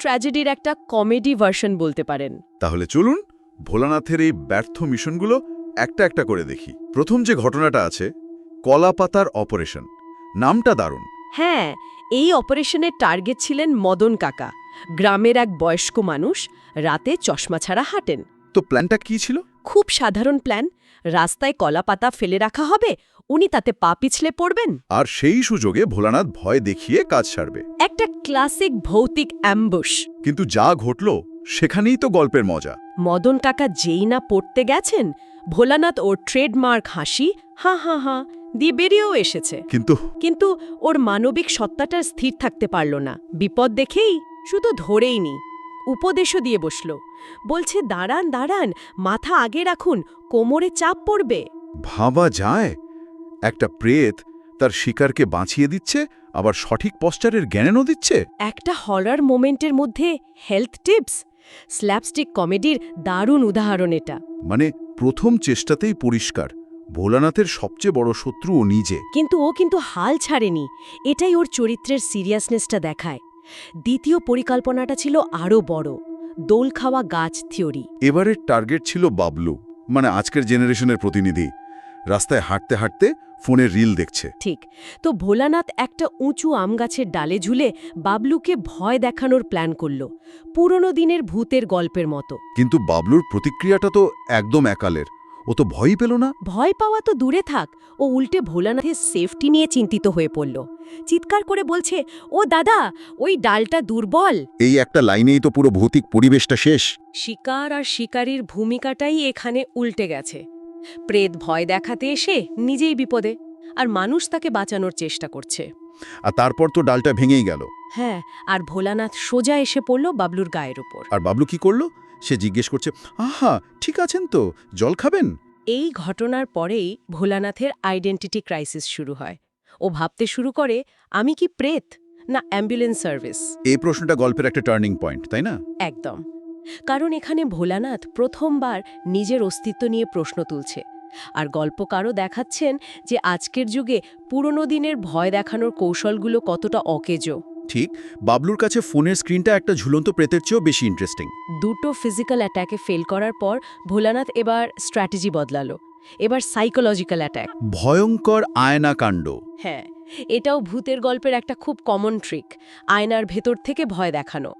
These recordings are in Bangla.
ট্র্যাজেডির একটা কমেডি ভার্সন বলতে পারেন। তাহলে চলুন ভোলানাথের এই ব্যর্থ মিশনগুলো একটা একটা করে দেখি। প্রথম যে ঘটনাটা আছে, কলাপাতার অপারেশন, নামটা দারুণ। হ্যাঁ, এই অপারেশনের টার্গেট ছিলেন মদন কাকা, গ্রামের এক বয়স্ক মানুষ, রাতে চশমা ছাড়া হাঁটেন। তো প্ল্যানটা কি ছিল? খুব সাধারণ প্ল্যান। রাস্তায় কলাপাতা ফেলে রাখা হবে, উনি তাতে পা পিছলে পড়বেন। আর সেই সুযোগে ভোলানাথ ভয় দেখিয়ে কাজ সারবে। একটা ক্লাসিক ভৌতিক অ্যাম্বুশ। কিন্তু যা ঘটল সেখানেই তো গল্পের মজা। মদন কাকা যেই না পড়তে গেছেন, ভোলানাথ ওর ট্রেডমার্ক হাসি হা হা হা দিয়ে বেরিয়েও এসেছে। কিন্তু ওর মানবিক সত্তাটা স্থির থাকতে পারল না। বিপদ দেখেই শুধু ধরেই নি, উপদেশও দিয়ে বসল। বলছে দাঁড়ান দাঁড়ান, মাথা আগে রাখুন, কোমরে চাপ পড়বে। ভাবা যায়, একটা প্রেত তার শিকারকে বাঁচিয়ে দিচ্ছে, আবার সঠিক পশ্চারের জ্ঞানও দিচ্ছে। একটা হরার মোমেন্টের মধ্যে হেলথ টিপস, স্ল্যাপস্টিক কমেডির দারুণ উদাহরণ এটা। মানে প্রথম চেষ্টাতেই পরিষ্কার ভোলানাথের সবচেয়ে বড় শত্রু ও নিজে। কিন্তু ও হাল ছাড়েনি, এটাই ওর চরিত্রের সিরিয়াসনেসটা দেখায়। দ্বিতীয় পরিকল্পনাটা ছিল আরও বড়, দোল খাওয়া গাছ থিওরি। এবারের টার্গেট ছিল বাবলু, মানে আজকের জেনারেশনের প্রতিনিধি। রাস্তায় হাঁটতে হাঁটতে ফোনের রিল দেখছে। ঠিক। তো ভোলানাথ একটা উঁচু আম গাছের ডালে ঝুলে বাবলুকে ভয় দেখানোর প্ল্যান করল, পুরনো দিনের ভূতের গল্পের মতো। কিন্তু বাবলুর প্রতিক্রিয়াটা তো একদম একালের। ও তো ভয়ই পেল না। ভয় পাওয়া তো দূরে থাক, ও উল্টে ভোলানাথের সেফটি নিয়ে চিন্তিত হয়ে পড়ল। চিৎকার করে বলছে, ও দাদা, ওই ডালটা দুর্বল। এই একটা লাইনেই তো পুরো ভৌতিক পরিবেশটা শেষ। শিকার আর শিকারীর ভূমিকাটাই এখানে উল্টে গেছে। প্রেত ভয় দেখাতে এসে নিজেই বিপদে, আর মানুষ তাকে বাঁচানোর চেষ্টা করছে। আর তারপর তো ডালটা ভেঙেই গেল। হ্যাঁ, আর ভোলানাথ সোজা এসে পড়ল বাবলুর গায়ের উপর। আর বাবলু কি করলো? সে জিজ্ঞেস করছে, আহা ঠিক আছেন তো, জল খাবেন? এই ঘটনার পরেই ভোলানাথের আইডেন্টিটি ক্রাইসিস শুরু হয়। ও ভাবতে শুরু করে, আমি কি প্রেত না অ্যাম্বুলেন্স সার্ভিস? এই প্রশ্নটা গল্পের একটা টার্নিং পয়েন্ট, তাই না? একদম। কারণ এখানে ভোলানাথ প্রথমবার নিজের অস্তিত্ব নিয়ে প্রশ্ন তুলছে, আর গল্পকারও দেখাচ্ছেন যে আজকের যুগে পুরনো দিনের ভয় দেখানোর কৌশলগুলো কতটা অকেজো। ঠিক, বাবলুর কাছে ফোনের স্ক্রিনটা একটা ঝুলন্ত প্রেতের চেয়েও বেশি ইন্টারেস্টিং। দুটো ফিজিক্যাল অ্যাট্যাকে ফেল করার পর ভোলানাথ এবার স্ট্র্যাটেজি বদলালো। এবার সাইকোলজিক্যাল অ্যাট্যাক। ভয়ঙ্কর আয়না কাণ্ড। হ্যাঁ, এটাও ভূতের গল্পের একটা খুব কমন ট্রিক, আয়নার ভেতর থেকে ভয় দেখানো।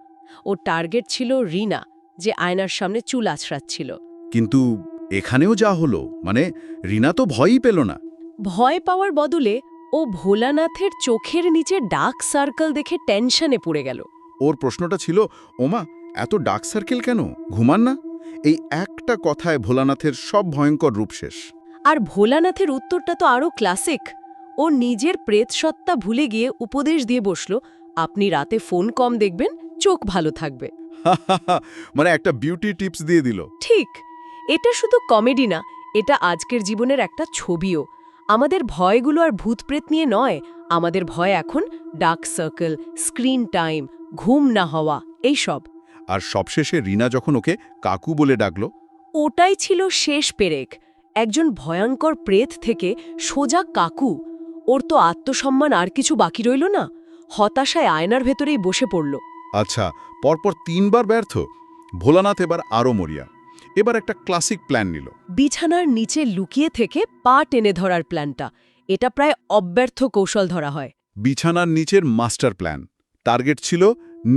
ওর টার্গেট ছিল রিনা, যে আয়নার সামনে চুল আছড়াচ্ছিল। কিন্তু এখানেও যা হলো, মানে রিনা তো ভয়ই পেল না। ভয় পাওয়ার বদলে ও ভোলানাথের চোখের নিচে ডার্ক সার্কেল দেখে টেনশনে পড়ে গেল। ওর প্রশ্নটা ছিল, ওমা এত ডার্ক সার্কেল কেন, ঘুমান না? এই একটা কথায় ভোলানাথের সব ভয়ঙ্কর রূপ শেষ। আর ভোলানাথের উত্তরটা তো আরও ক্লাসিক। ও নিজের প্রেতসত্তা ভুলে গিয়ে উপদেশ দিয়ে বসল, আপনি রাতে ফোন কম দেখবেন, চোখ ভালো থাকবে। মানে একটা বিউটি টিপস দিয়ে দিল। ঠিক। এটা শুধু কমেডি না, এটা আজকের জীবনের একটা ছবিও। আমাদের ভয়গুলো আর ভূতপ্রেত নিয়ে নয়, আমাদের ভয় এখন ডার্ক সার্কেল, স্ক্রিন টাইম, ঘুম না হওয়া, এইসব। আর সবশেষে রিনা যখন ওকে কাকু বলে ডাকলো, ওটাই ছিল শেষ পেরেক। একজন ভয়ঙ্কর প্রেত থেকে সোজা কাকু। ওর তো আত্মসম্মান আর কিছু বাকি রইল না, হতাশায় আয়নার ভেতরেই বসে পড়ল। আচ্ছা, পরপর 3 বার ব্যর্থ। ভোলানাথ এবার আরও মরিয়া। এবার একটা ক্লাসিক প্ল্যান নিল। বিছানার নিচে লুকিয়ে থেকে পা টেনে ধরার প্ল্যানটা, এটা প্রায় অব্যর্থ কৌশল ধরা হয়। বিছানার নিচের মাস্টার প্ল্যান। টার্গেট ছিল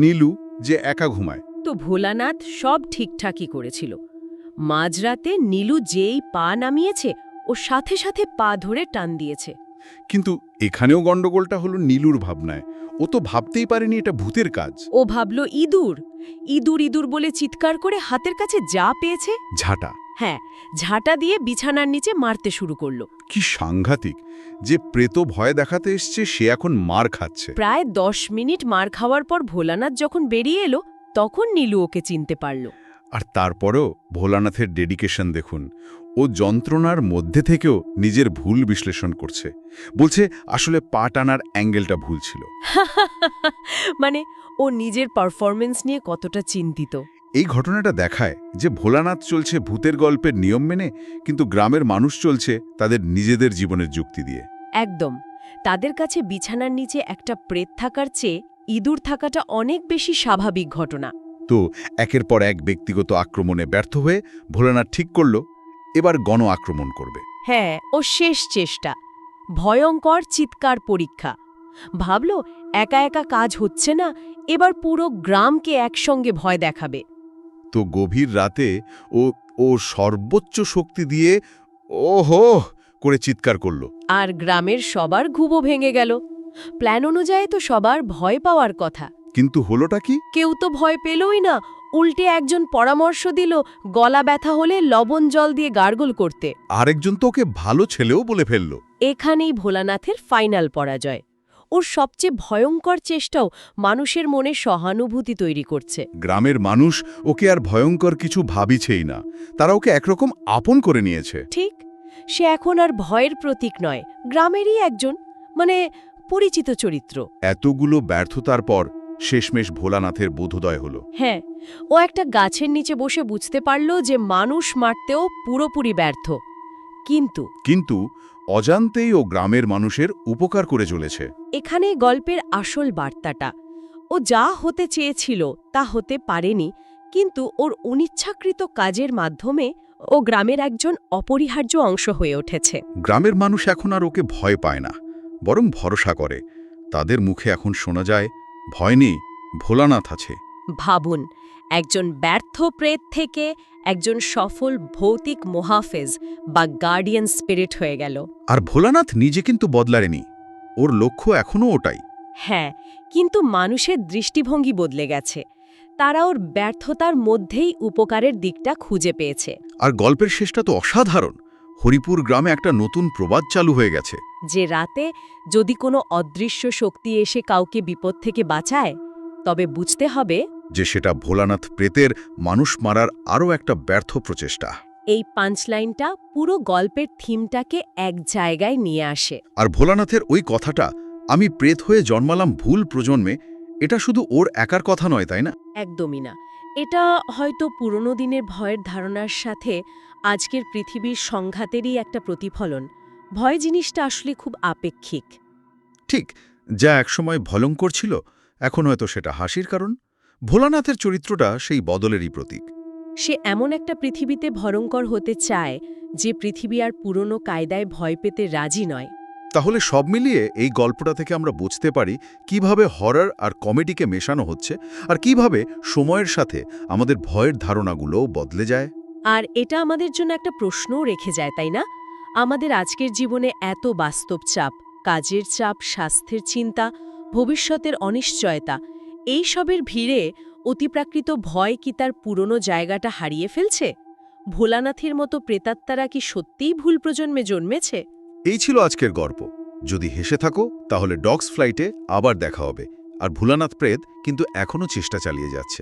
নীলু, যে একা ঘুমায়। তো ভোলানাথ সব ঠিকঠাকই করেছিল। মাঝরাতে নীলু যেই পা নামিয়েছে, ও সাথে সাথে পা ধরে টান দিয়েছে। কিন্তু এখানেও গন্ডগোলটা হলো নীলুর ভাবনায়। ও তো ভাবতেই পারেনি এটা ভূতের কাজ। ও ভাবল ইঁদুর, ইঁদুর ইঁদুর বলে চিৎকার করে হাতের কাছে যা পেয়েছে ঝাঁটা। হ্যাঁ, ঝাঁটা দিয়ে বিছানার নিচে মারতে শুরু করল। কি সাংঘাতিক, যে প্রেত ভয় দেখাতে এসছে সে এখন মার খাচ্ছে। প্রায় 10 মিনিট মার খাওয়ার পর ভোলানাথ যখন বেরিয়ে এলো, তখন নীলু ওকে চিনতে পারল। আর তারপরেও ভোলানাথের ডেডিকেশন দেখুন। ও যন্ত্রণার মধ্যে থেকেও নিজের ভুল বিশ্লেষণ করছে। বলছে আসলে পা টানার অ্যাঙ্গেলটা ভুল ছিল। মানে ও নিজের পারফরমেন্স নিয়ে কতটা চিন্তিত। এই ঘটনাটা দেখায় যে ভোলানাথ চলছে ভূতের গল্পের নিয়ম মেনে, কিন্তু গ্রামের মানুষ চলছে তাদের নিজেদের জীবনের যুক্তি দিয়ে। একদম। তাদের কাছে বিছানার নিচে একটা প্রেত থাকার চেয়ে ইঁদুর থাকাটা অনেক বেশি স্বাভাবিক ঘটনা। তো একের পর এক ব্যক্তিগত আক্রমণে ব্যর্থ হয়ে ভোলানাথ ঠিক করল এবার গণ আক্রমণ করবে। হ্যাঁ, ও শেষ চেষ্টা, ভয়ঙ্কর চিৎকার পরীক্ষা। ভাবল একা একা কাজ হচ্ছে না, এবার পুরো গ্রামকে একসঙ্গে ভয় দেখাবে। তো গভীর রাতে ও সর্বোচ্চ শক্তি দিয়ে ওহো করে চিৎকার করল। আর গ্রামের সবার ঘুমও ভেঙে গেল। প্ল্যান অনুযায়ী তো সবার ভয় পাওয়ার কথা, কিন্তু হলোটা কি? কেউ তো ভয় পেলই না। উল্টে একজন পরামর্শ দিল গলা ব্যথা হলে লবণ জল দিয়ে গার্গল করতে। আরেকজন তো ওকে ভালো ছেলেও বলে ফেলল। এখানেই ভোলানাথের ফাইনাল পরাজয়। ওর সবচেয়ে ভয়ঙ্কর চেষ্টাও মানুষের মনে সহানুভূতি তৈরি করছে। গ্রামের মানুষ ওকে আর ভয়ঙ্কর কিছু ভাবিছেই না, তারা ওকে একরকম আপন করে নিয়েছে। ঠিক, সে এখন আর ভয়ের প্রতীক নয়, গ্রামেরই একজন, মানে পরিচিত চরিত্র। এতগুলো ব্যর্থতার পর শেষমেশ ভোলানাথের বোধোদয় হল। হ্যাঁ, ও একটা গাছের নিচে বসে বুঝতে পারল যে মানুষ মারতেও পুরোপুরি ব্যর্থ। কিন্তু অজান্তেই ও গ্রামের মানুষের উপকার করে চলেছে। এখানে গল্পের আসল বার্তাটা, ও যা হতে চেয়েছিল তা হতে পারেনি, কিন্তু ওর অনিচ্ছাকৃত কাজের মাধ্যমে ও গ্রামের একজন অপরিহার্য অংশ হয়ে উঠেছে। গ্রামের মানুষ এখন আর ওকে ভয় পায় না, বরং ভরসা করে। তাদের মুখে এখন শোনা যায়, ভয় নেই, ভোলানাথ আছে। ভাবুন, একজন ব্যর্থ প্রেত থেকে একজন সফল ভৌতিক মোহাফেজ বা গার্ডিয়ান স্পিরিট হয়ে গেল। আর ভোলানাথ নিজে কিন্তু বদলায়নি, ওর লক্ষ্য এখনও ওটাই। হ্যাঁ, কিন্তু মানুষের দৃষ্টিভঙ্গি বদলে গেছে। তারা ওর ব্যর্থতার মধ্যেই উপকারের দিকটা খুঁজে পেয়েছে। আর গল্পের শেষটা তো অসাধারণ। হরিপুর গ্রামে একটা নতুন প্রবাদ চালু হয়ে গেছে, যে রাতে যদি কোনো অদৃশ্য শক্তি এসে কাউকে বিপদ থেকে বাঁচায়, তবে বুঝতে হবে যে সেটা ভোলানাথ প্রেতের মানুষ মারার আরও একটা ব্যর্থ প্রচেষ্টা। এই পাঞ্চলাইনটা পুরো গল্পের থিমটাকে এক জায়গায় নিয়ে আসে। আর ভোলানাথের ওই কথাটা, আমি প্রেত হয়ে জন্মালাম ভুল প্রজন্মে, এটা শুধু ওর একার কথা নয়, তাই না? একদমই না। এটা হয়তো পুরনো দিনের ভয়ের ধারণার সাথে আজকের পৃথিবীর সংঘাতেরই একটা প্রতিফলন। ভয় জিনিসটা আসলে খুব আপেক্ষিক। ঠিক, যা একসময় ভয়ঙ্কর ছিল, এখন হয়তো সেটা হাসির কারণ। ভোলানাথের চরিত্রটা সেই বদলেরই প্রতীক। সে এমন একটা পৃথিবীতে ভয়ঙ্কর হতে চায় যে পৃথিবী আর পুরনো কায়দায় ভয় পেতে রাজি নয়। তাহলে সব মিলিয়ে এই গল্পটা থেকে আমরা বুঝতে পারি কিভাবে হরর আর কমেডিকে মেশানো হচ্ছে, আর কিভাবে সময়ের সাথে আমাদের ভয়ের ধারণাগুলোও বদলে যায়। আর এটা আমাদের জন্য একটা প্রশ্নও রেখে যায়, তাই না? আমাদের আজকের জীবনে এত বাস্তব চাপ, কাজের চাপ, স্বাস্থ্যের চিন্তা, ভবিষ্যতের অনিশ্চয়তা, এই সবের ভিড়ে অতিপ্রাকৃত ভয় কি তার পুরনো জায়গাটা হারিয়ে ফেলছে? ভোলানাথের মতো প্রেতাত্মারা কি সত্যিই ভুল প্রজন্মে জন্মেছে? এই ছিল আজকের গল্প। যদি হেসে থাকো তাহলে ডগস ফ্লাইটে আবার দেখা হবে। আর ভোলানাথ প্রেত কিন্তু এখনও চেষ্টা চালিয়ে যাচ্ছে।